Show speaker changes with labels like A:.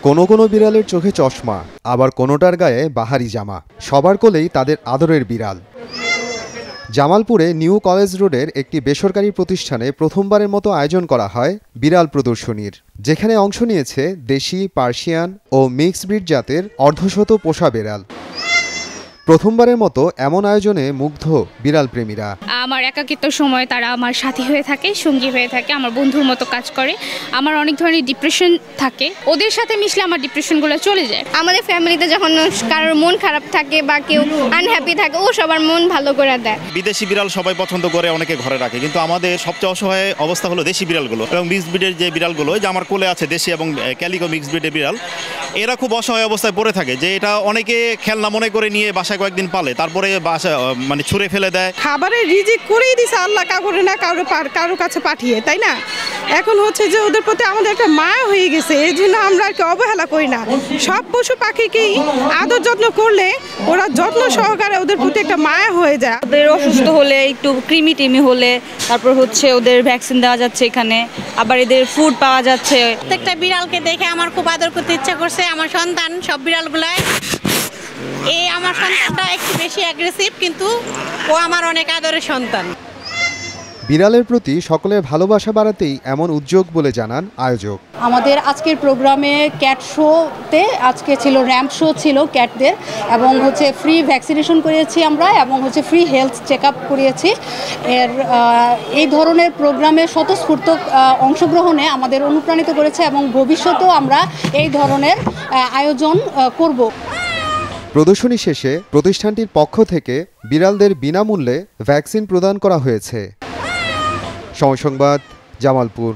A: কোনো কোনো বিড়ালের চোখে চশমা, আবার কোনোটার গায়ে বাহারি জামা। সবার কোলেই তাদের আদরের বিড়াল। জামালপুরে নিউ কলেজ রোডের একটি বেসরকারি প্রতিষ্ঠানে প্রথমবারের মতো আয়োজন করা হয় বিড়াল প্রদর্শনীর, যেখানে অংশ নিয়েছে দেশি, পার্সিয়ান ও মিক্সড ব্রিড জাতের অর্ধশত পোষা বিড়াল। প্রথমবারের মতো এমন আয়োজনে মুগ্ধ বিড়াল প্রেমীরা।
B: আমার একাকিত্ব সময় তারা আমার সাথী হয়ে থাকে, সঙ্গী হয়ে থাকে, আমার বন্ধুর মতো কাজ করে। আমার অনেক ধরনের ডিপ্রেশন থাকে, ওদের সাথে মিশলে আমার ডিপ্রেশনগুলো চলে যায়।
C: আমাদের ফ্যামিলিতে যখন কারোর মন খারাপ থাকে বা কেউ আনহ্যাপি থাকে, ও সবার মন ভালো করে দেয়।
D: বিদেশি বিড়াল সবাই পছন্দ করে, অনেকে ঘরে রাখে, কিন্তু আমাদের সবচেয়ে অসহায় অবস্থা হলো দেশি বিড়ালগুলো এবং মিক্সড ব্রিডের যে বিড়ালগুলো, যে আমার কোলে আছে দেশি এবং ক্যালিকো মিক্সড ব্রিডের বিড়াল, এরা খুব অসহায় অবস্থায় পড়ে থাকে। যে এটা অনেকে খেলনা মনে করে নিয়ে বাসায় কয়েকদিন পালে, তারপরে বাসা মানে ছুঁড়ে ফেলে দেয়।
E: খাবারের রিজিক করেই দিছে আল্লাহ, কাউরে না কারো কাছে পাঠিয়ে, তাই না? এখন হচ্ছে যে ওদের প্রতি আমাদের একটা মায়া হয়ে গেছে, এই জন্য আমরা আর কি অবহেলা করি না। সব পশু পাখিকেই আদর যত্ন করলে ওরা যত্ন সহকারে ওদের প্রতি একটা মায়া হয়ে যায়।
F: ওদের অসুস্থ হলে, একটু কৃমি টিমি হলে, তারপর হচ্ছে ওদের ভ্যাকসিন দেওয়া যাচ্ছে এখানে, আবার এদের ফুড পাওয়া যাচ্ছে।
G: প্রত্যেকটা বিড়ালকে দেখে আমার খুব আদর করতে ইচ্ছা করছে। আমার সন্তান সব বিড়ালগুলাই, আমার সন্তানটা একটু বেশি অ্যাগ্রেসিভ, কিন্তু ও আমার অনেক আদরের সন্তান।
A: বিড়ালের প্রতি সকলের ভালোবাসা বাড়াতেই এমন উদ্যোগ বলে জানান আয়োজক।
H: আমাদের আজকের প্রোগ্রামে ক্যাট শোতে আজকে ছিল র্যাম্প শো ছিল ক্যাটদের, এবং হচ্ছে ফ্রি ভ্যাকসিনেশন করিয়েছি আমরা, এবং হচ্ছে ফ্রি হেলথ চেক আপ করিয়েছি। এই ধরনের প্রোগ্রামে স্বতঃস্ফূর্ত অংশগ্রহণে আমাদের অনুপ্রাণিত করেছে, এবং ভবিষ্যতেও আমরা এই ধরনের আয়োজন করব।
A: প্রদর্শনী শেষে প্রতিষ্ঠানটির পক্ষ থেকে বিড়ালদের বিনামূল্যে ভ্যাকসিন প্রদান করা হয়েছে। সময় সংবাদ, জামালপুর।